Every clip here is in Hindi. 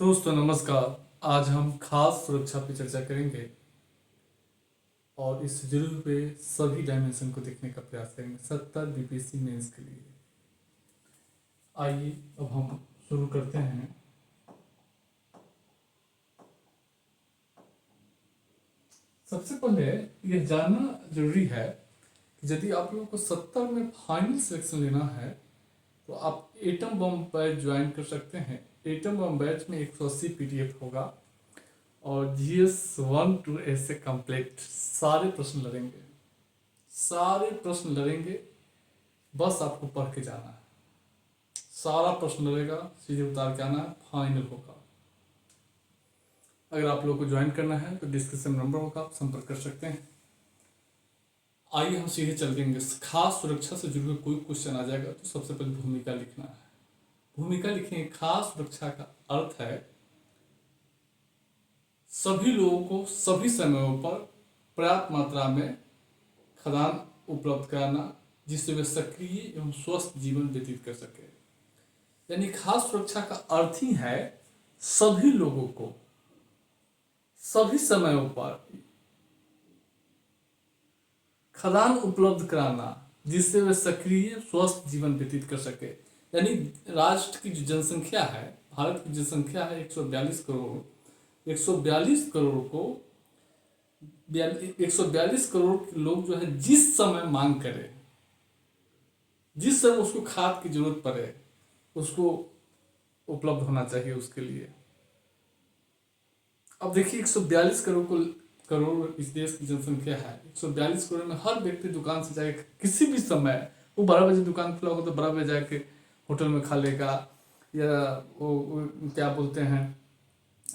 दोस्तों नमस्कार। आज हम खास सुरक्षा पे चर्चा करेंगे और इस जरूर पे सभी डायमेंशन को देखने का प्रयास करेंगे 70 बीपीएससी मेंस के लिए। आइए अब हम शुरू करते हैं। सबसे पहले यह जानना जरूरी है कि यदि आप लोगों को 70 में फाइनल सिलेक्शन लेना है तो आप एटम बम बैच ज्वाइन कर सकते हैं। एटम बम बैच में 180 पीडीएफ होगा और जीएस 1 टू ऐसे कंप्लीट सारे प्रश्न लड़ेंगे। सारे प्रश्न लड़ेंगे, बस आपको पढ़ के जाना है। सारा प्रश्न लड़ेगा, सीधे उतार के आना है, फाइनल होगा। अगर आप लोग को ज्वाइन करना है तो डिस्क्रिप्शन नंबर होगा, आप संपर्क कर सकते हैं। आइए हम सीधे चल देंगे। खास सुरक्षा से जुड़े कोई क्वेश्चन आ जाएगा तो सबसे पहले भूमिका लिखना है। भूमिका लिखेंगे। खास सुरक्षा का अर्थ है सभी लोगों को सभी समयों पर पर्याप्त मात्रा में खाद्यान्न उपलब्ध कराना जिससे वे सक्रिय एवं स्वस्थ जीवन व्यतीत कर सके। यानी खास सुरक्षा का अर्थ ही है सभी लोगों को सभी समयों पर खाद्यान्न उपलब्ध कराना जिससे वे सक्रिय स्वस्थ जीवन व्यतीत कर सके। यानी राष्ट्र की जो जनसंख्या है, भारत की जनसंख्या है 142 करोड़। 142 करोड़ को 142 करोड़ लोग जो है जिस समय मांग करे, जिस समय उसको खाद की जरूरत पड़े, उसको उपलब्ध होना चाहिए उसके लिए। अब देखिए 142 करोड़ इस देश की जनसंख्या है। 142 करोड़ में हर व्यक्ति दुकान से जाके किसी भी समय, वो 12 बजे दुकान खुला होगा तो 12 बजे जाके होटल में खा लेगा, या वो क्या बोलते हैं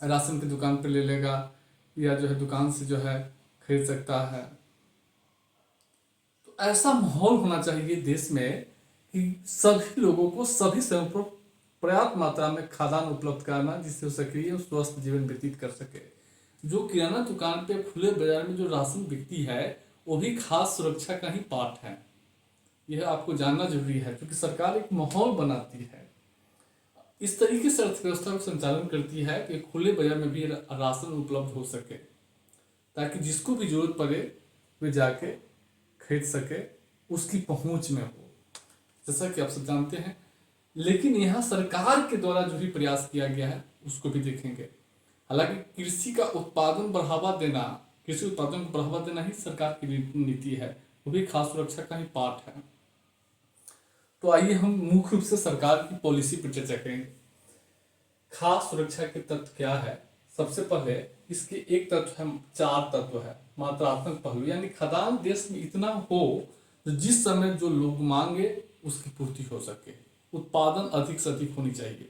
राशन की दुकान पे ले लेगा, या जो है दुकान से जो है खरीद सकता है। तो ऐसा माहौल होना चाहिए देश में कि सभी लोगों को सभी समय पर पर्याप्त मात्रा में खाद्यान्न उपलब्ध कराना जिससे सक्रिय और स्वस्थ जीवन व्यतीत कर सके। जो किराना दुकान पे खुले बाजार में जो राशन बिकती है वो भी खास सुरक्षा का ही पार्ट है। यह आपको जानना जरूरी है क्योंकि सरकार एक माहौल बनाती है, इस तरीके से अर्थव्यवस्था को संचालन करती है कि खुले बाजार में भी राशन उपलब्ध हो सके ताकि जिसको भी जरूरत पड़े वे जाके खरीद सके, उसकी पहुंच में हो, जैसा कि आप सब जानते हैं। लेकिन यहाँ सरकार के द्वारा जो भी प्रयास किया गया है उसको भी देखेंगे। हालांकि कृषि का उत्पादन बढ़ावा देना, कृषि उत्पादन को बढ़ावा देना ही सरकार की नीति है, वो भी खास सुरक्षा का ही पार्ट है। तो आइए हम मुख्य रूप से सरकार की पॉलिसी पर चर्चा करेंगे। खास सुरक्षा के तत्व क्या है। सबसे पहले इसके एक तत्व है, 4 तत्व है। मात्रात्मक पहलू, यानी खाद्यान्न देश में इतना हो तो जिस समय जो लोग मांगे उसकी पूर्ति हो सके, उत्पादन अधिक से अधिक होनी चाहिए।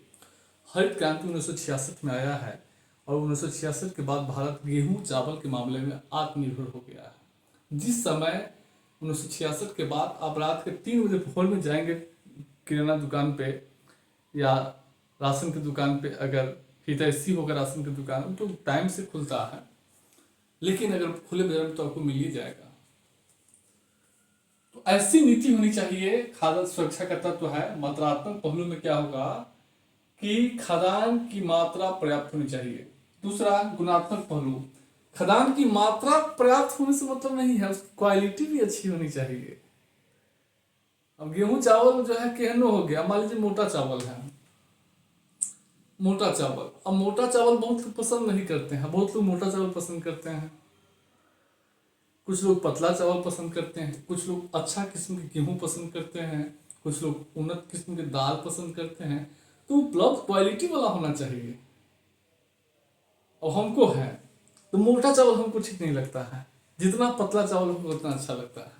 हरित क्रांति 1966 में आया है और 1966 के बाद भारत गेहूं चावल के मामले में आत्मनिर्भर हो गया है। जिस समय 1966 के बाद आप रात के 3 बजे भोर में जाएंगे किराना दुकान पे या राशन की दुकान पे, अगर हितैषी होगा राशन की दुकान तो टाइम से खुलता है, लेकिन अगर खुले बाजार में तो आपको मिल ही जाएगा। तो ऐसी नीति होनी चाहिए। खाद्य सुरक्षा का तत्व है। मात्रात्मक पहलू में क्या होगा कि खाद्यान्न की मात्रा पर्याप्त होनी चाहिए। दूसरा गुणात्मक पहलू, खाद्यान्न की मात्रा पर्याप्त होने से मतलब नहीं है, उसकी क्वालिटी भी अच्छी होनी चाहिए। अब गेहूं चावल जो है केहनो हो गया, मान लीजिए मोटा चावल है, मोटा चावल। अब मोटा चावल बहुत लोग पसंद नहीं करते हैं, बहुत लोग मोटा चावल पसंद करते हैं, कुछ लोग पतला चावल पसंद करते हैं, कुछ लोग अच्छा किस्म के गेहूं पसंद करते हैं, कुछ लोग उन्नत किस्म के दाल पसंद करते हैं। तो उपलब्ध क्वालिटी वाला होना चाहिए। और हमको है तो मोटा चावल हमको ठीक नहीं लगता है, जितना पतला चावल हमको उतना अच्छा लगता है,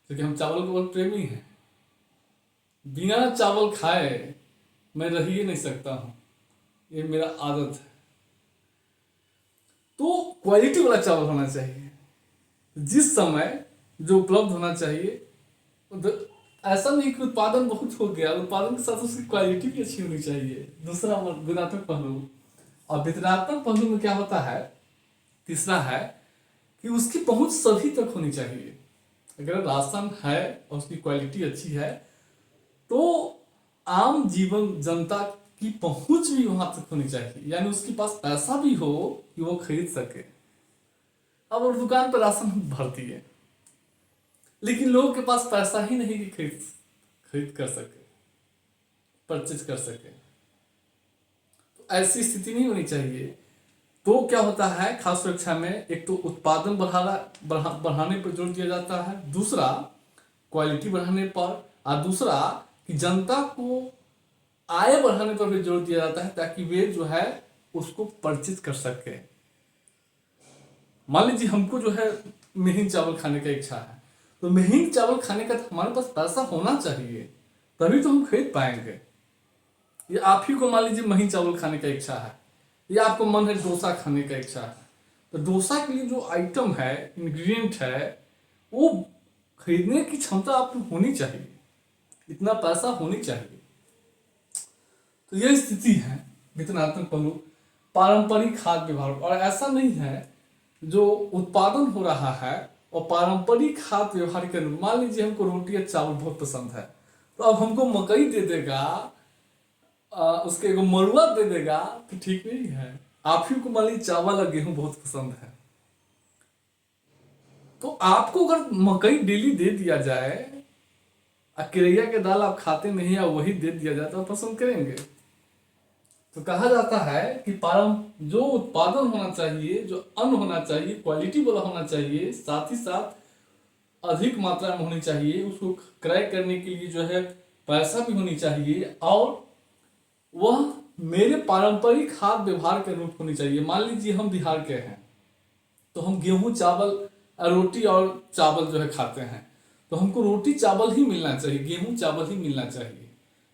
क्योंकि हम चावल के बहुत प्रेमी हैं। बिना चावल खाए मैं रह ही नहीं सकता हूँ, ये मेरा आदत है। तो क्वालिटी वाला चावल होना चाहिए, जिस समय जो उपलब्ध होना चाहिए। ऐसा नहीं कि उत्पादन बहुत हो गया, उत्पादन के साथ उसकी क्वालिटी भी अच्छी होनी चाहिए। दूसरा गुणात्मक पहलू। और वितरणात्मक पहलू में क्या होता है, तीसरा है कि उसकी पहुंच सभी तक होनी चाहिए। अगर राशन है और उसकी क्वालिटी अच्छी है तो आम जीवन जनता की पहुंच भी वहां तक होनी चाहिए, यानी उसके पास पैसा भी हो कि वो खरीद सके। अब वो दुकान पर राशन भरती है, लेकिन लोगों के पास पैसा ही नहीं कि खरीद खरीद कर सके, परचेज कर सके। तो ऐसी स्थिति नहीं होनी चाहिए। तो क्या होता है, खाद्य सुरक्षा में एक तो उत्पादन बढ़ाने पर जोर दिया जाता है, दूसरा क्वालिटी बढ़ाने पर, और दूसरा कि जनता को आय बढ़ाने पर भी जोर दिया जाता है, ताकि वे जो है उसको परचेज कर सके। मान लीजिए हमको जो है महीन चावल खाने का इच्छा है, तो महीन चावल खाने का तो हमारे पास पैसा होना चाहिए, तभी तो हम खरीद पाएंगे। ये आप ही को मान लीजिए महीन चावल खाने का इच्छा है, या आपको मन है डोसा खाने का इच्छा है, तो डोसा के लिए जो आइटम है, इंग्रेडिएंट है, वो खरीदने की क्षमता आप में होनी चाहिए, इतना पैसा होनी चाहिए। तो यह स्थिति है वितरणात्मक पहलू पारंपरिक खाद्य व्यवहार। और ऐसा नहीं है जो उत्पादन हो रहा है और पारंपरिक खाद्य व्यवहार के अनुरूप, मान लीजिए हमको रोटी या चावल बहुत पसंद है, तो अब हमको मकई दे देगा, उसके एगो मरुआ दे देगा, तो ठीक नहीं है। आप ही को मान लीजिए चावल और गेहूं बहुत पसंद है, तो आपको अगर मकई डेली दे दिया जाए, केरैया के दाल आप खाते नहीं या वही दे दिया जाए, तो आप पसंद करेंगे। तो कहा जाता है कि जो उत्पादन होना चाहिए, जो अन्न होना चाहिए, क्वालिटी वाला होना चाहिए, साथ ही साथ अधिक मात्रा में होनी चाहिए, उसको क्रय करने के लिए जो है पैसा भी होनी चाहिए, और वह मेरे पारंपरिक खाद्य व्यवहार के अनुरूप होनी चाहिए। मान लीजिए हम बिहार के हैं, तो हम गेहूं चावल, रोटी और चावल जो है खाते हैं, तो हमको रोटी चावल ही मिलना चाहिए, गेहूं चावल ही मिलना चाहिए।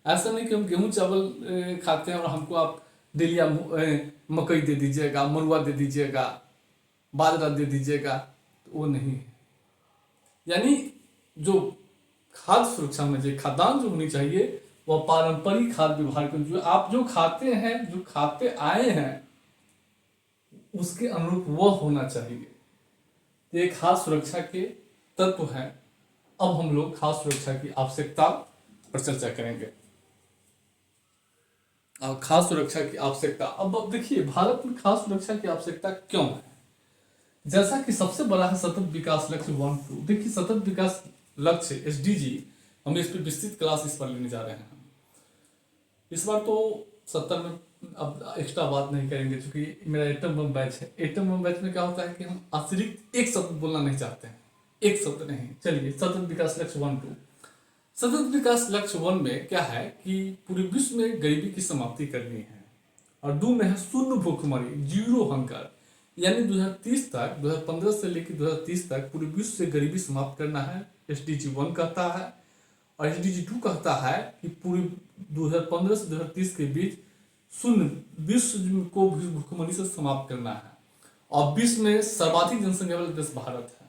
ऐसा नहीं कि हम गेहूं चावल खाते हैं और हमको आप डेलिया मकई दे दीजिएगा, मरुआ दे दीजिएगा, बाजरा दे दीजिएगा, तो वो नहीं है। यानी जो खाद्य सुरक्षा में जो खाद्यान्न जो होनी चाहिए, वह पारंपरिक खाद्य व्यवहार के जो आप जो खाते हैं, जो खाते आए हैं, उसके अनुरूप वह होना चाहिए। ये खाद्य सुरक्षा के तत्व हैं। अब हम लोग खाद्य सुरक्षा की आवश्यकता पर चर्चा करेंगे। खाद्य सुरक्षा की आवश्यकता, अब देखिए भारत में खाद्य सुरक्षा की आवश्यकता क्यों है। जैसा कि सबसे बड़ा है सतत विकास लक्ष्य 1-2। देखिए सतत विकास लक्ष्य SDG, हम इस पर विस्तृत क्लास इस पर लेने जा रहे हैं। इस बार तो 70 में अब एक्स्ट्रा बात नहीं करेंगे, क्योंकि मेरा एटम बम बैच है। एटम बम बैच में क्या होता है कि हम अतिरिक्त एक शब्द बोलना नहीं चाहते हैं, एक शब्द नहीं। चलिए सतत विकास लक्ष्य 1-2। सतत विकास लक्ष्य 1 में क्या है कि पूरे विश्व में गरीबी की समाप्ति करनी है, और 2 में है शून्य भूखमरी, 0 हंगर, यानी 2030 तक, 2015 से लेकर 2030 तक पूरे विश्व से गरीबी समाप्त करना है, SDG 1 कहता है। और SDG 2 कहता है कि पूरे 2015 से 2030 के बीच शून्य विश्व को भूखमरी से समाप्त करना है। और विश्व में सर्वाधिक जनसंख्या वाला देश भारत है,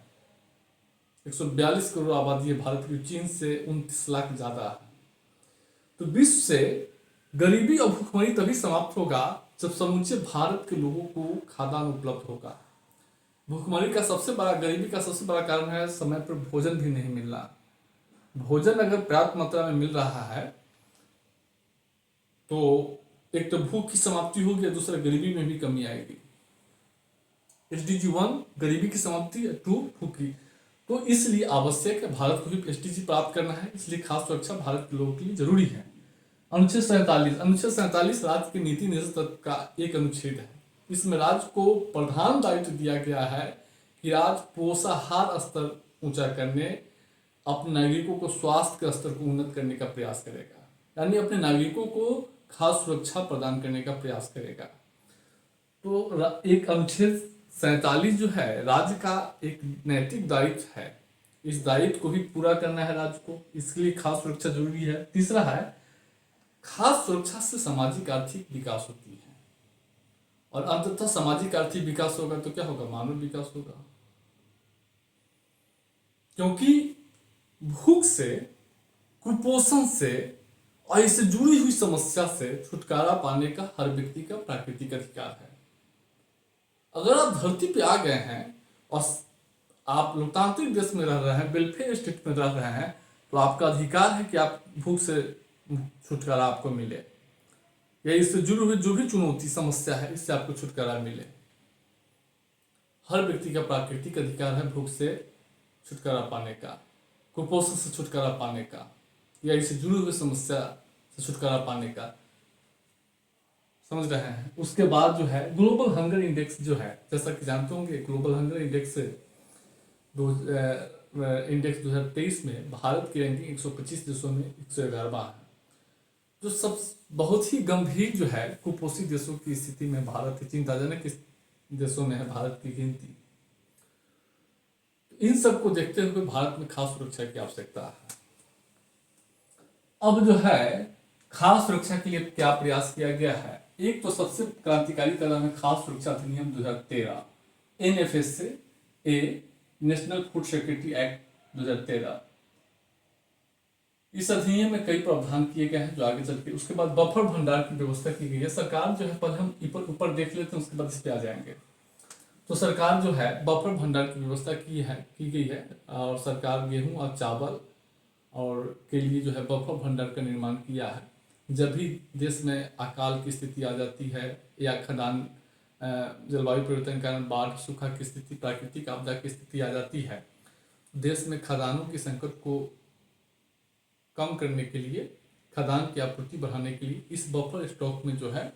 142 करोड़ आबादी है भारत की, चीन से 29 लाख ज्यादा है। तो विश्व से गरीबी और भूखमरी तभी समाप्त होगा जब समूचे भारत के लोगों को खाद्यान्न उपलब्ध होगा। भूखमरी का सबसे बड़ा, गरीबी का सबसे बड़ा कारण है समय पर भोजन भी नहीं मिलना। भोजन अगर पर्याप्त मात्रा में मिल रहा है, तो एक तो भूख की समाप्ति होगी और दूसरा गरीबी में भी कमी आएगी। SDG 1 गरीबी की समाप्ति, 2 भूख की। तो इसलिए आवश्यक है, भारत को भी SDG प्राप्त करना है, इसलिए खाद्य सुरक्षा भारत के लोगों के लिए जरूरी है। अनुच्छेद 47 राज्य की नीति निर्देशक तत्व का एक अनुच्छेद है। इसमें राज्य को प्रधान दायित्व दिया गया है कि राज्य पोषाहार स्तर ऊंचा करने, अपने नागरिकों को स्वास्थ्य के स्तर को उन्नत करने का प्रयास करेगा, यानी अपने नागरिकों को खाद्य सुरक्षा प्रदान करने का प्रयास करेगा। तो एक अनुच्छेद 47 जो है राज्य का एक नैतिक दायित्व है, इस दायित्व को भी पूरा करना है राज्य को, इसके लिए खाद्य सुरक्षा जरूरी है। तीसरा है, खाद्य सुरक्षा से सामाजिक आर्थिक विकास होती है, और अंततः सामाजिक आर्थिक विकास होगा तो क्या होगा, मानव विकास होगा। क्योंकि भूख से, कुपोषण से और इससे जुड़ी हुई समस्या से छुटकारा पाने का हर व्यक्ति का प्राकृतिक अधिकार है। अगर आप धरती पे आ गए हैं और आप लोकतांत्रिक देश में रह रहे हैं, वेलफेयर स्टेट में रह रहे हैं, तो आपका अधिकार है कि आप भूख से छुटकारा आपको मिले। या इससे जुड़ी हुई जो भी चुनौती समस्या है, इससे आपको छुटकारा मिले। हर व्यक्ति का प्राकृतिक अधिकार है भूख से छुटकारा पाने का, कुपोषण से छुटकारा पाने का, या इससे जुड़ी हुई समस्या से छुटकारा पाने का। समझ रहे हैं। उसके बाद जो है ग्लोबल हंगर इंडेक्स जो है, जैसा कि जानते होंगे, ग्लोबल हंगर इंडेक्स इंडेक्स 2023 में भारत की रैंकिंग 125 देशों में 111वां है। जो सब बहुत ही गंभीर जो है कुपोषित देशों की स्थिति में भारत चिंताजनक देशों में है भारत की गिनती। इन सब को देखते हुए भारत में खास सुरक्षा की आवश्यकता है। अब जो है खास सुरक्षा के लिए क्या प्रयास किया गया है? एक तो सबसे क्रांतिकारी कदम है खास सुरक्षा अधिनियम 2013 NFSA national food security act 2013। इस अधिनियम में कई प्रावधान किए गए हैं जो आगे चल के, उसके बाद बफर भंडार की व्यवस्था की गई है। सरकार जो है, पहले हम ऊपर देख लेते हैं, उसके बाद इस पे आ जाएंगे। तो सरकार जो है बफर भंडार की व्यवस्था की गई है, और सरकार गेहूं और चावल और के लिए जो है बफर भंडार का निर्माण किया है। जब भी देश में अकाल की स्थिति आ जाती है या खदान जलवायु परिवर्तन के कारण बाढ़, सूखा की स्थिति, प्राकृतिक आपदा की स्थिति आ जाती है, देश में खदानों की संकट को कम करने के लिए, खदान की आपूर्ति बढ़ाने के लिए इस बफर स्टॉक में जो है,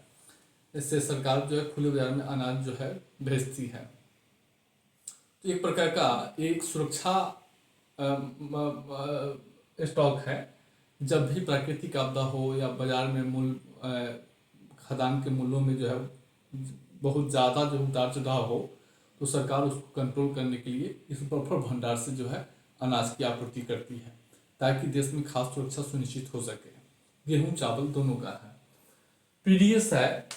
इससे सरकार जो है खुले बाजार में अनाज जो है भेजती है। तो एक प्रकार का एक सुरक्षा स्टॉक है। जब भी प्राकृतिक आपदा हो या बाजार में मूल्य खदान के मूल्यों में जो है बहुत ज़्यादा जो उतार चढ़ाव हो, तो सरकार उसको कंट्रोल करने के लिए इस बफर भंडार से जो है अनाज की आपूर्ति करती है, ताकि देश में खास सुरक्षा सुनिश्चित हो सके। गेहूं चावल दोनों का है। PDS है,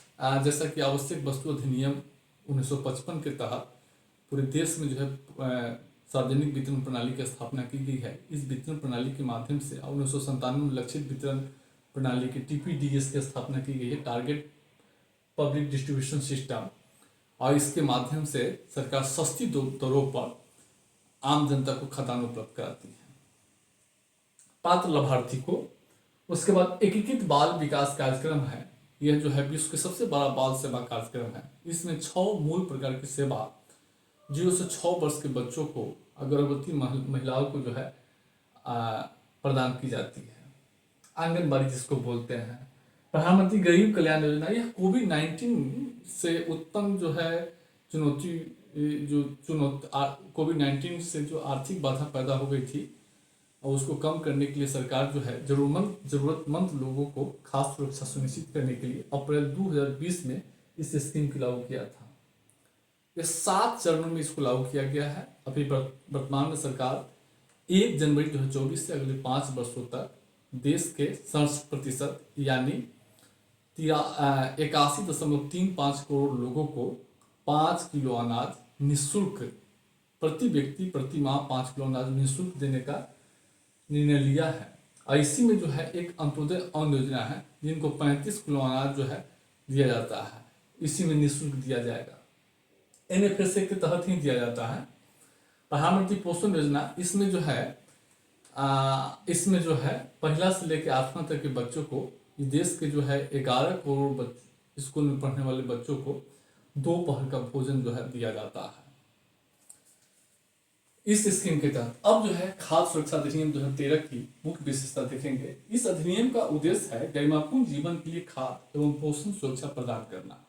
जैसा कि आवश्यक वस्तु अधिनियम 1955 के तहत पूरे देश में जो है सार्वजनिक वितरण प्रणाली की स्थापना की गई है। इस वितरण प्रणाली के माध्यम से 1997 में लक्षित वितरण प्रणाली की TPDS की स्थापना की गई है, टारगेट पब्लिक डिस्ट्रीब्यूशन सिस्टम, और इसके माध्यम से सरकार सस्ती दरों पर आम जनता को खाद्यान्न उपलब्ध कराती है, पात्र लाभार्थी को। उसके बाद एकीकृत बाल विकास कार्यक्रम है। यह जो है विश्व के सबसे बड़ा बाल सेवा कार्यक्रम है। इसमें 6 मूल प्रकार की सेवा 0 से 6 वर्ष के बच्चों को, गर्भवती महिलाओं को जो है प्रदान की जाती है। आंगनबाड़ी जिसको बोलते हैं, प्रधानमंत्री गरीब कल्याण योजना, यह कोविड-19 से उत्पन्न जो है चुनौती, कोविड-19 से जो आर्थिक बाधा पैदा हो गई थी, और उसको कम करने के लिए सरकार जो है जरूरतमंद लोगों को खास सुरक्षा सुनिश्चित करने के लिए अप्रैल 2020 में इस स्कीम को लागू किया था। ये 7 चरणों में इसको लागू किया गया है। अभी वर्तमान में सरकार 1 जनवरी 2024 से अगले 5 वर्षों तक देश के 67% यानी 81.35 करोड़ लोगों को 5 किलो अनाज निःशुल्क, प्रति व्यक्ति प्रति माह 5 किलो अनाज निःशुल्क देने का निर्णय लिया है। और इसी में जो है एक अंत्योदय अन्न योजना है, जिनको 35 किलो अनाज जो है दिया जाता है, इसी में निःशुल्क दिया जाएगा। NFSA के तहत ही दिया जाता है। प्रधानमंत्री पोषण योजना, इसमें जो है पहला से लेकर 8वां तक के बच्चों को, देश के जो है 11 करोड़ स्कूल में पढ़ने वाले बच्चों को दोपहर का भोजन जो है दिया जाता है इस स्कीम के तहत। अब जो है खाद्य सुरक्षा अधिनियम 2013 की मुख्य विशेषता देखेंगे। इस अधिनियम का उद्देश्य है गरिमापूर्ण जीवन के लिए खाद्य एवं पोषण सुरक्षा प्रदान करना।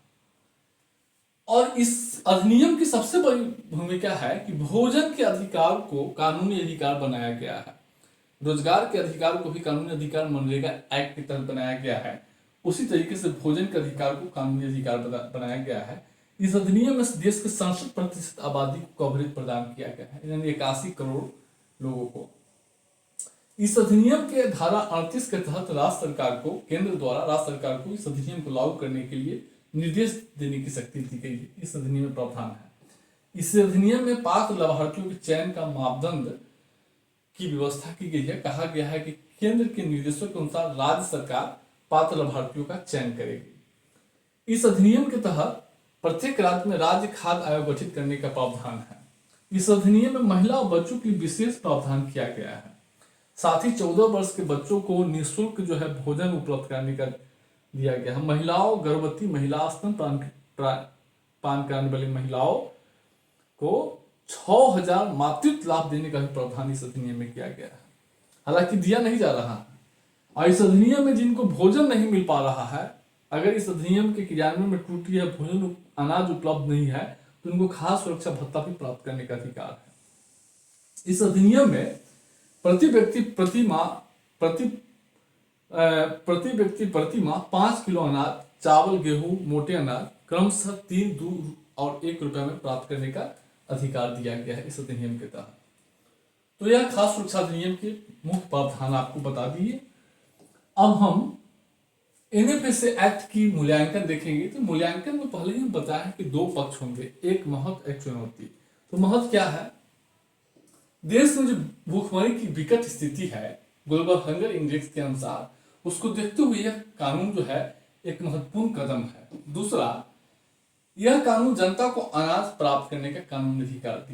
और इस अधिनियम की सबसे बड़ी भूमिका है कि भोजन के अधिकार को कानूनी अधिकार बनाया गया है। रोजगार के अधिकार को भी कानूनी अधिकार मनरेगा एक्ट के तहत बनाया गया है। उसी तरीके से भोजन के अधिकार को कानूनी अधिकार बनाया गया है। इस अधिनियम में देश के 67% आबादी को कवरेज प्रदान किया गया है, यानी 81 करोड़ लोगों को। इस अधिनियम के धारा 38 के तहत राज्य सरकार को, केंद्र द्वारा राज्य सरकार को इस अधिनियम को लागू करने के लिए निर्देश देने की शक्ति दी गई है। इस अधिनियम में प्रावधान है। इस अधिनियम में पात्र लाभार्थियों के चयन का मापदंड की व्यवस्था की गई है। कहा गया है कि केंद्र के निर्देशों के अनुसार राज्य सरकार पात्र लाभार्थियों का चयन करेगी। इस अधिनियम के तहत प्रत्येक राज्य में राज्य खाद्य आयोग गठित करने का प्रावधान है। इस अधिनियम में महिला और बच्चों के लिए विशेष प्रावधान किया गया है। साथ ही 14 वर्ष के बच्चों को निःशुल्क जो है भोजन उपलब्ध कराने का दिया गया है। महिलाओं, गर्भवती महिला, स्तनपान पान कराने वाली महिलाओं को 6,000 मातृत्व लाभ देने का भी प्रावधान इस अधिनियम में किया गया है। हालांकि दिया नहीं जा रहा है, और इस अधिनियम में जिनको भोजन नहीं मिल पा रहा है, अगर इस अधिनियम के क्रियान्वयन में त्रुटि है, भोजन अनाज उपलब्ध नहीं है, तो उनको खाद्य सुरक्षा भत्ता भी प्राप्त करने का अधिकार है। इस अधिनियम में प्रति व्यक्ति प्रति माह 5 किलो अनाज, चावल, गेहूं, मोटे अनाज क्रमशः 3, 2 और 1 रुपए में प्राप्त करने का अधिकार दिया गया है इस अधिनियम के तहत। तो यह खाद्य सुरक्षा अधिनियम के मुख्य प्रावधान आपको बता दिए। अब हम एनएफएसए एक्ट की मूल्यांकन देखेंगे। तो मूल्यांकन में पहले ही बताया कि 2 पक्ष होंगे, एक महत्व, एक चुनौती। तो महत्व क्या है? देश में जो भूखमरी की विकट स्थिति है, ग्लोबल हंगर इंडेक्स के अनुसार, उसको देखते हुए यह कानून जो है एक महत्वपूर्ण कदम है। दूसरा, यह कानून जनता को अनाज प्राप्त करने का कानूनी अधिकार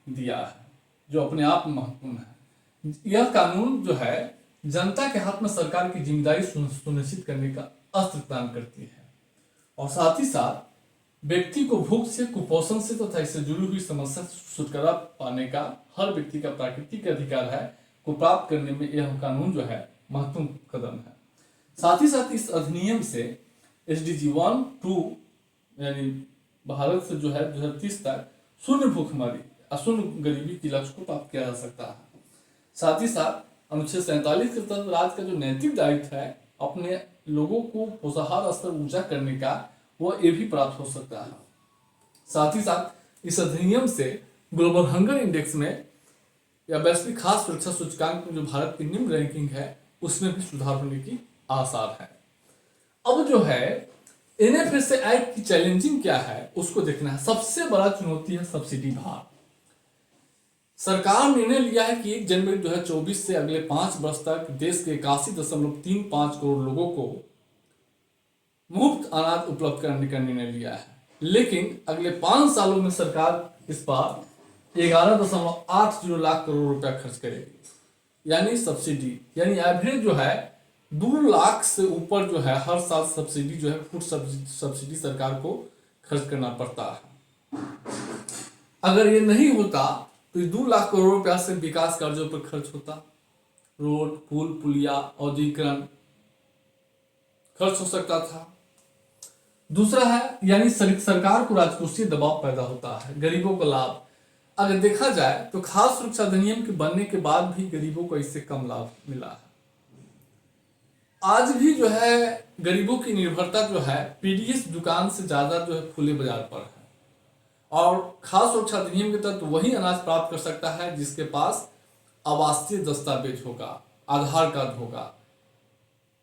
दिया है, जो अपने आप में महत्वपूर्ण है। यह कानून जो है जनता के हाथ में सरकार की जिम्मेदारी सुनिश्चित करने का अस्त्र प्रदान करती है, और साथ ही साथ व्यक्ति को भूख से, कुपोषण से तथा इससे जुड़ी हुई समस्या से छुटकारा पाने का हर व्यक्ति का प्राकृतिक अधिकार है को प्राप्त करने में यह कानून जो है महत्वपूर्ण कदम है। साथ ही साथ इस अधिनियम से SDG 1, 2 यानी भारत से जो है 2030 तक शून्य भूखमरी, शून्य गरीबी के लक्ष्य को प्राप्त किया जा सकता है। साथ ही साथ अनुच्छेद 47 के तहत राज्य का जो नैतिक दायित्व है अपने लोगों को पोषाहार स्तर ऊंचा करने का, वह ये भी प्राप्त हो सकता है। साथ ही साथ इस अधिनियम से ग्लोबल हंगर इंडेक्स में या वैश्विक खाद्य सुरक्षा सूचकांक में जो भारत की निम्न रैंकिंग है उसमें भी सुधार होने की आसार है। अब जो है एनएफएसए एक्ट की चैलेंजिंग क्या है उसको देखना है। सबसे बड़ा चुनौती है सब्सिडी भार। सरकार ने निर्णय लिया है कि 1 जनवरी 2024 से अगले 5 वर्ष तक देश के 81.35 करोड़ लोगों को मुफ्त अनाज उपलब्ध करने का निर्णय लिया है, लेकिन अगले 5 सालों में सरकार इस बार 11.80 लाख करोड़ रुपया खर्च करेगी। यानी सब्सिडी, यानी एवरेज जो है 2 लाख से ऊपर जो है हर साल सब्सिडी जो है, फूड सब्सिडी सरकार को खर्च करना पड़ता है। अगर ये नहीं होता तो 2 लाख करोड़ रुपया से विकास कार्यों पर खर्च होता, रोड, पुल, पुलिया, औद्योगिकरण खर्च हो सकता था। दूसरा है यानी सरकार को राजकोषीय दबाव पैदा होता है, गरीबों को लाभ। अगर देखा जाए तो खाद्य सुरक्षा अधिनियम के बनने के बाद भी गरीबों को इससे कम लाभ मिला है। आज भी जो है गरीबों की निर्भरता जो है पीडीएस दुकान से ज्यादा जो है खुले बाजार पर है, और खाद्य सुरक्षा अधिनियम के तहत वही अनाज प्राप्त कर सकता है जिसके पास आवासीय दस्तावेज होगा, आधार कार्ड होगा।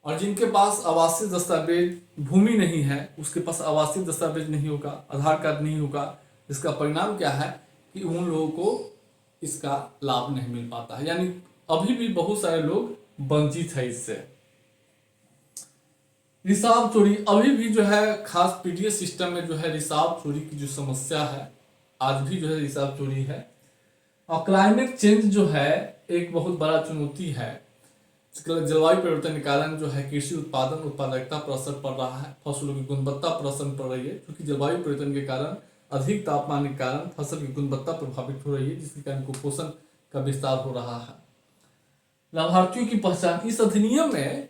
और जिनके पास आवासीय दस्तावेज, भूमि नहीं है, उसके पास आवासीय दस्तावेज नहीं होगा, आधार कार्ड नहीं होगा, इसका परिणाम क्या है कि उन लोगों को इसका लाभ नहीं मिल पाता है। यानी अभी भी बहुत सारे लोग वंचित है इससे। रिसाव चोरी, अभी भी जो है खास पीडीएस सिस्टम में जो है रिसाव चोरी की जो समस्या है, आज भी जो है रिसाव चोरी है। और क्लाइमेट चेंज जो है एक बहुत बड़ा चुनौती है। जलवायु परिवर्तन के कारण जो है कृषि उत्पादन उत्पादकता पर असर पड़ रहा है, फसलों की गुणवत्ता पर असर पड़ रही है, क्योंकि जलवायु परिवर्तन के कारण अधिक तापमान के कारण फसल की गुणवत्ता प्रभावित हो रही है, जिसके कारण कुपोषण का विस्तार हो रहा है। लाभार्थियों की पहचान, इस अधिनियम में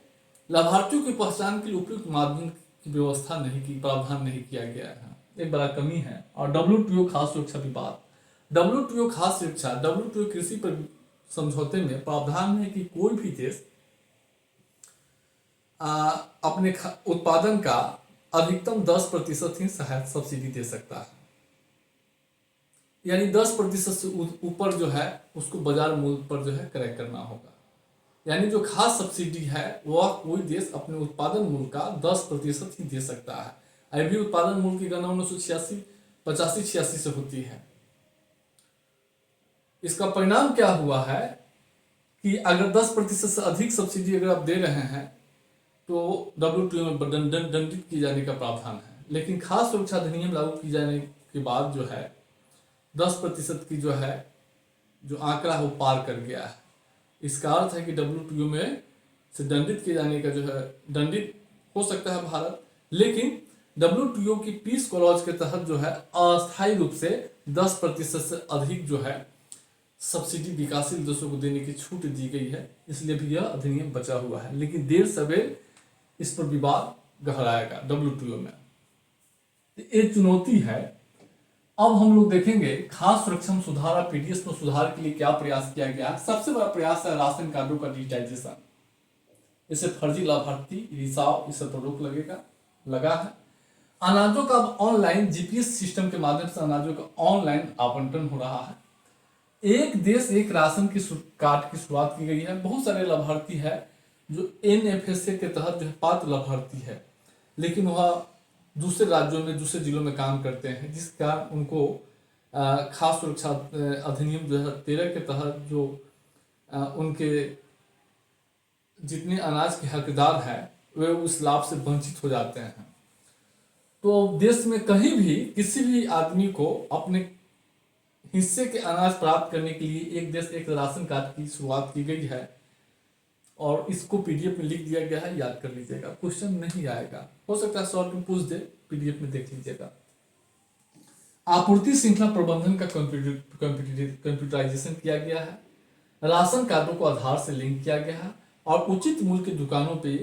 लाभार्थियों की पहचान के लिए उपयुक्त माध्यम की व्यवस्था नहीं की, प्रावधान नहीं किया गया है, एक बड़ा कमी है। और WTO खाद्य सुरक्षा विवाद, WTO खाद्य सुरक्षा, WTO कृषि पर समझौते में प्रावधान है कि कोई भी देश अपने उत्पादन का अधिकतम 10% ही शायद सब्सिडी दे सकता है। यानी 10% से ऊपर जो है उसको बाजार मूल्य पर जो है क्रय करना होगा। यानी जो खास सब्सिडी है वह कोई देश अपने उत्पादन मूल्य का 10% ही दे सकता है। अभी उत्पादन मूल्य की गणना 1985 से होती है। इसका परिणाम क्या हुआ है कि अगर 10% से अधिक सब्सिडी अगर आप दे रहे हैं तो WTO में दंडित किए जाने का प्रावधान है। लेकिन खाद्य सुरक्षा अधिनियम लागू किए जाने के बाद जो है 10% की जो है जो आंकड़ा है वो पार कर गया है। इसका अर्थ है कि WTO में से दंडित किए जाने का जो है दंडित हो सकता है भारत, लेकिन WTO की पीस क्लॉज के तहत जो है अस्थायी रूप से 10% से अधिक जो है सब्सिडी विकासशील देशों को देने की छूट दी गई है, इसलिए भी यह अधिनियम बचा हुआ है। लेकिन देर सवेर इस पर विवाद गहराएगा WTO में, एक चुनौती है। अब हम लोग देखेंगे खास सुरक्षा सुधार और PDS में सुधार के लिए क्या प्रयास किया गया है। सबसे बड़ा प्रयास है राशन कार्डों का डिजिटाइजेशन। इससे फर्जी लाभार्थी रिसाव इस पर रोक लगा है। अनाजों का अब ऑनलाइन GPS सिस्टम के माध्यम से अनाजों का ऑनलाइन आवंटन हो रहा है। एक देश एक राशन की कार्ड की शुरुआत की गई है। बहुत सारे लाभार्थी है जो NFSA के तहत जो है पात्र लाभार्थी है, लेकिन वह दूसरे राज्यों में दूसरे जिलों में काम करते हैं, जिस कारण उनको खास सुरक्षा अधिनियम 2013 के तहत जो उनके जितने अनाज के हकदार हैं वे उस लाभ से वंचित हो जाते हैं। तो देश में कहीं भी किसी भी आदमी को अपने हिस्से के अनाज प्राप्त करने के लिए एक देश एक राशन कार्ड की शुरुआत की गई है, और इसको PDF में लिख दिया गया है, याद कर लीजिएगा, क्वेश्चन नहीं आएगा, हो सकता है शॉर्ट में पूछ दे, PDF में देख लीजिएगा। आपूर्ति श्रृंखला प्रबंधन का कंप्यूटराइजेशन किया गया है। राशन कार्डों को आधार से लिंक किया गया है, और उचित मूल्य की दुकानों पे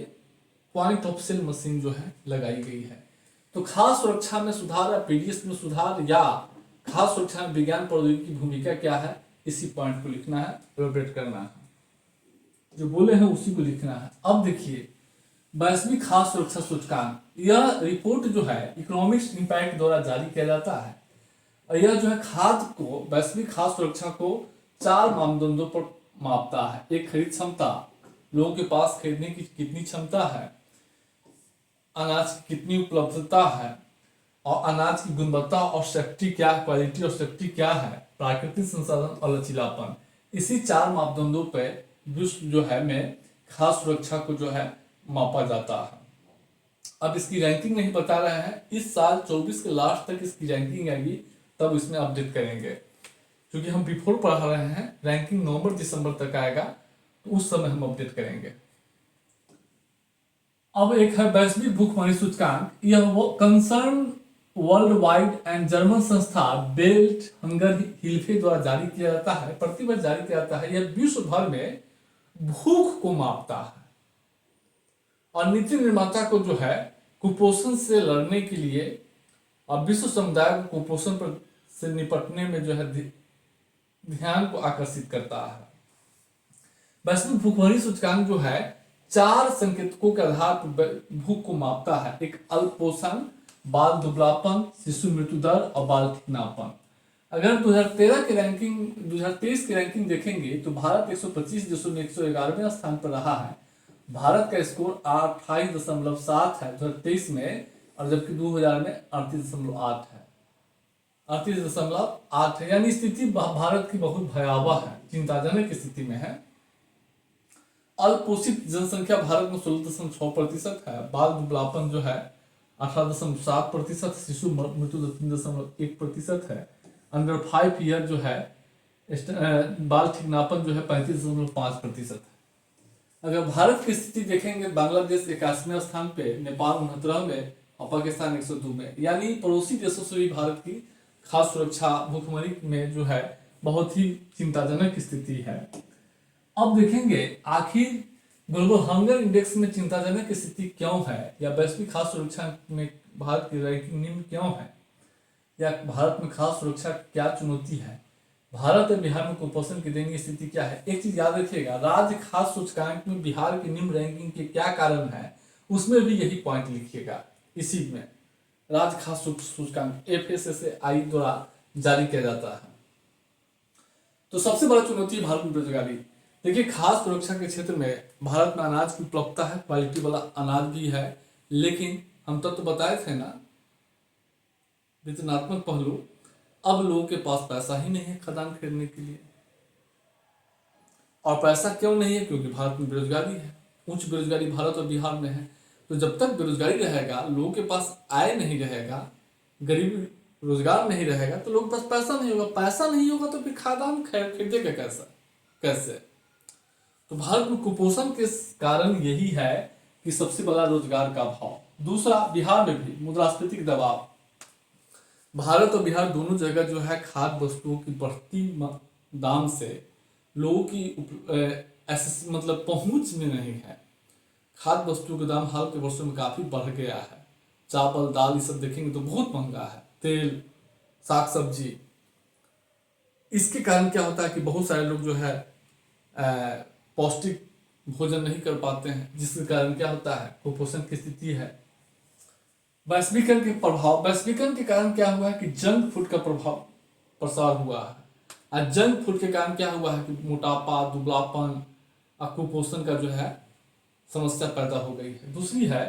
पॉइंट ऑफ सेल मशीन जो है लगाई गई है। तो खास सुरक्षा में सुधार या PDS में सुधार या खास सुरक्षा में विज्ञान प्रौद्योगिकी की भूमिका क्या है, इसी पॉइंट को लिखना है, एलोबरेट करना है, जो बोले हैं उसी को लिखना है। अब देखिए वैश्विक खास सुरक्षा सूचकांक, यह रिपोर्ट जो है इकोनॉमिक्स इम्पैक्ट द्वारा जारी किया जाता है, और यह जो है खाद्य को वैश्विक खाद्य सुरक्षा को 4 मापदंडों पर मापता है। एक खरीद क्षमता, लोगों के पास खरीदने की कितनी क्षमता है, अनाज की कितनी उपलब्धता है, और अनाज की गुणवत्ता और सेफ्टी क्या, क्वालिटी और सेफ्टी क्या है, प्राकृतिक संसाधन और लचीलापन। इसी 4 मापदंडों पर विश्व जो है में खास सुरक्षा को जो है मापा जाता है। अब इसकी रैंकिंग नहीं बता रहे हैं, इस साल 24 के लास्ट तक इसकी रैंकिंग आएगी, तब इसमें अपडेट करेंगे, क्योंकि हम बिफोर पढ़ा रहे हैं, रैंकिंग नवंबर दिसंबर तक आएगा, तो उस समय हम अपडेट करेंगे। अब एक है वैश्विक भूखमरी सूचकांक, यह वो concern world wide and German संस्था बेल्ट हंगर हिल्फे द्वारा जारी किया जाता है, प्रतिवर्ष जारी किया जाता है। यह विश्व भर में भूख को मापता है, और नीति निर्माता को जो है कुपोषण से लड़ने के लिए और विश्व समुदाय को कुपोषण पर से निपटने में जो है ध्यान को आकर्षित करता है। वैश्विक भूखमरी सूचकांक जो है 4 संकेतकों के आधार पर भूख को मापता है। एक अल्पोषण, बाल दुबलापन, शिशु मृत्यु दर और बाल ठिकनापन। अगर 2023 की रैंकिंग देखेंगे तो भारत 125 देशों में 111वें स्थान पर रहा है। भारत का स्कोर 28.7 है 2023 में, और जबकि 2000 में 38.8 है, 38.8 है। यानी स्थिति भारत की बहुत भयावह है, चिंताजनक स्थिति में है। अल्पोषित जनसंख्या भारत में 16.6% है। बाल दुबलापन जो है 18.7%, शिशु मृत्यु दर 3.1% है। अंडर 5 ईयर जो है बाल ठिकनापन जो है 35.5% है। अगर भारत की स्थिति देखेंगे, बांग्लादेश 81वें स्थान पे, नेपाल 69वें और पाकिस्तान 102 में। यानी पड़ोसी देशों से भी भारत की खास सुरक्षा भूखमरी में जो है बहुत ही चिंताजनक स्थिति है। अब देखेंगे आखिर ग्लोबल हंगर इंडेक्स में चिंताजनक स्थिति क्यों है, या वैश्विक खास सुरक्षा में भारत की रैंकिंग निम्न क्यों है, या भारत में खास सुरक्षा क्या चुनौती है, भारत और बिहार में कुपोषण की दयनीय स्थिति क्या है। एक चीज याद रखिएगा, राज्य खास सूचकांक में बिहार की निम्न रैंकिंग के क्या कारण है, उसमें भी यही पॉइंट लिखिएगा। इसी में राज्य खास सूचकांक FSSAI द्वारा जारी किया जाता है। तो सबसे बड़ा चुनौती भारत में बेरोजगारी। देखिए खास सुरक्षा के क्षेत्र में भारत में अनाज की उपलब्धता है, क्वालिटी वाला अनाज भी है, लेकिन हम तब तो बताए थे ना वितरणात्मक पहलू, अब लोगों के पास पैसा ही नहीं है खदान खरीदने के लिए। और पैसा क्यों नहीं है, क्योंकि भारत में बेरोजगारी है, उच्च बेरोजगारी भारत और बिहार में है। तो जब तक बेरोजगारी रहेगा, लोगों के पास आय नहीं रहेगा, गरीब रोजगार नहीं रहेगा, तो लोगों के पास पैसा नहीं होगा। पैसा नहीं होगा तो फिर खाद्यान्न खरीदेगा कैसे। तो भारत में कुपोषण के कारण यही है कि सबसे बड़ा रोजगार का अभाव। दूसरा, बिहार में भी मुद्रास्फीति का दबाव। भारत और बिहार दोनों जगह जो है खाद्य वस्तुओं की बढ़ती दाम से लोगों की ऐसे मतलब पहुंच में नहीं है। खाद्य वस्तुओं का दाम हाल के वर्षों में काफी बढ़ गया है। चावल दाल ये सब देखेंगे तो बहुत महंगा है, तेल साग सब्जी। इसके कारण क्या होता है कि बहुत सारे लोग जो है पौष्टिक भोजन नहीं कर पाते हैं, जिसके कारण क्या होता है कुपोषण की स्थिति है। वैश्वीकरण के प्रभाव, वैश्वीकरण के कारण क्या हुआ है कि जंक फूड का प्रभाव प्रसार हुआ है। और जंक फूड के कारण क्या हुआ है कि मोटापा, दुबलापन और कुपोषण का जो है समस्या पैदा हो गई है। दूसरी है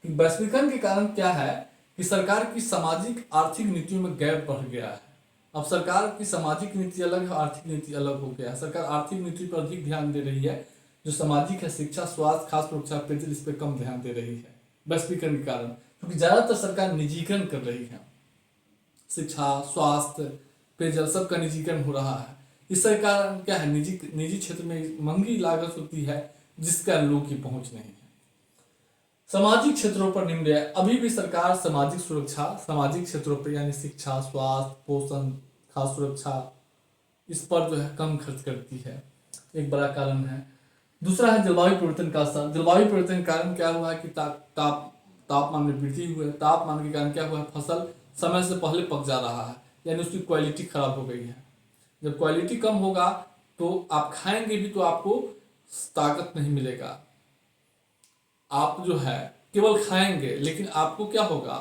कि वैश्वीकरण के कारण क्या है कि सरकार की सामाजिक आर्थिक नीतियों में गैप बढ़ गया है। अब सरकार की सामाजिक नीति अलग है, आर्थिक नीति अलग हो गया है। सरकार आर्थिक नीति पर अधिक ध्यान दे रही है, जो सामाजिक है शिक्षा, स्वास्थ्य, खास सुरक्षा, पेयजल, इस पर कम ध्यान दे रही है वैश्वीकरण के कारण, क्योंकि ज्यादातर सरकार निजीकरण कर रही है। शिक्षा, स्वास्थ्य, पेयजल सबका निजीकरण हो रहा है। इससे कारण क्या है, निजी क्षेत्र में महंगी लागत होती है, जिसका लोगों की पहुंच नहीं है। सामाजिक क्षेत्रों पर निम्न व्यय। अभी भी सरकार सामाजिक सुरक्षा, सामाजिक क्षेत्रों पर यानी शिक्षा, स्वास्थ्य, पोषण, खास सुरक्षा, इस पर जो है कम खर्च करती है, एक बड़ा कारण है। दूसरा है जलवायु परिवर्तन का असर। जलवायु परिवर्तन के कारण क्या हुआ है कि तापमान में वृद्धि हुई है। तापमान के कारण क्या हुआ है, फसल समय से पहले पक जा रहा है, यानी उसकी क्वालिटी खराब हो गई है। जब क्वालिटी कम होगा तो आप खाएंगे भी तो आपको ताकत नहीं मिलेगा। आप जो है केवल खाएंगे, लेकिन आपको क्या होगा,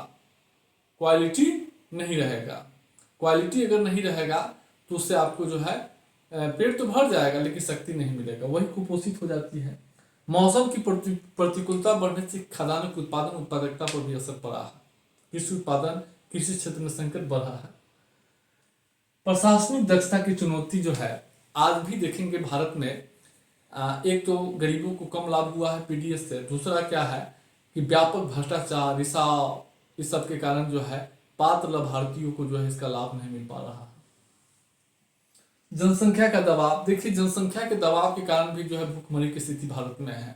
क्वालिटी नहीं रहेगा। क्वालिटी अगर नहीं रहेगा तो उससे आपको जो है पेट तो भर जाएगा, लेकिन शक्ति नहीं मिलेगा, वही कुपोषित हो जाती है। मौसम की प्रतिकूलता बढ़ने से खाद्यान्न के उत्पादन उत्पादकता पर भी असर पड़ा है। कृषि उत्पादन, कृषि क्षेत्र में संकट बढ़ा है। प्रशासनिक दक्षता की चुनौती जो है, आज भी देखेंगे भारत में एक तो गरीबों को कम लाभ हुआ है पीडीएस से। दूसरा क्या है कि व्यापक भ्रष्टाचार, रिसाव, इस सब के कारण जो है पात्र लाभार्थियों को जो है इसका लाभ नहीं मिल पा रहा है। जनसंख्या का दबाव। देखिए, जनसंख्या के दबाव के कारण भी जो है भूखमरी की स्थिति भारत में है।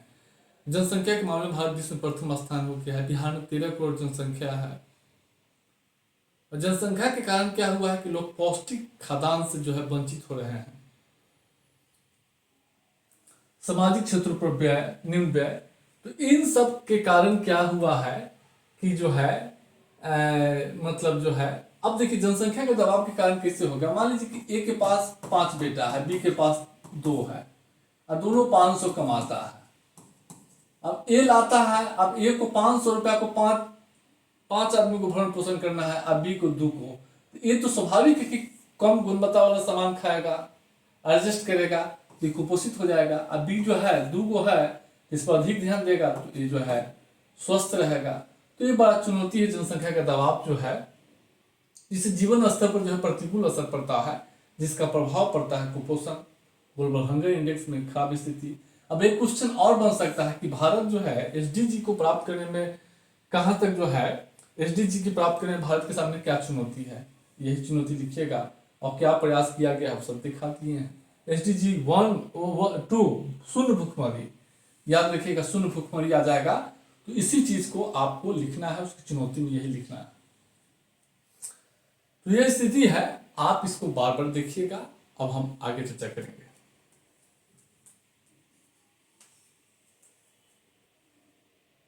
जनसंख्या के मामले में भारत विश्व में प्रथम स्थान हो गया है। बिहार में 13 करोड़ जनसंख्या है। और जनसंख्या के कारण क्या हुआ है कि लोग पौष्टिक खाद्यान्न से जो है वंचित हो रहे हैं। सामाजिक क्षेत्रों पर व्यय, निम्न व्यय। तो इन सब के कारण क्या हुआ है कि जो है मतलब जो है, अब देखिए जनसंख्या के दबाव के कारण कैसे हो गया। मान लीजिए कि ए के पास 5 बेटा है, बी के पास 2 है, और दोनों 500 कमाता है। अब ए लाता है, अब ए को 500 रुपया को पांच आदमी को भरण पोषण करना है, अब बी को 2 को। तो ये तो स्वाभाविक है कि कम गुणवत्ता वाला सामान खाएगा, एडजस्ट करेगा, तो कुपोषित हो जाएगा। अब बी जो है 2 को है, इस पर अधिक ध्यान देगा तो ये जो है स्वस्थ रहेगा। तो ये बड़ा चुनौती है जनसंख्या का दबाव जो है, जिससे जीवन स्तर पर जो है प्रतिकूल असर पड़ता है, जिसका प्रभाव पड़ता है कुपोषण, ग्लोबल हंगर इंडेक्स में खराब स्थिति। अब एक क्वेश्चन और बन सकता है कि भारत जो है एसडीजी को प्राप्त करने में कहाँ तक जो है, एसडीजी की प्राप्त करने में भारत के सामने क्या चुनौती है, यही चुनौती लिखिएगा। और क्या प्रयास किया गया है सब दिखा दिए हैं। एसडीजी 1 2 शून्य भूखमरी, याद रखिएगा, शून्य भूखमरी आ जाएगा तो इसी चीज को आपको लिखना है, उसकी चुनौती में यही लिखना है। तो यह स्थिति है, आप इसको बार बार देखिएगा। अब हम आगे चर्चा करेंगे।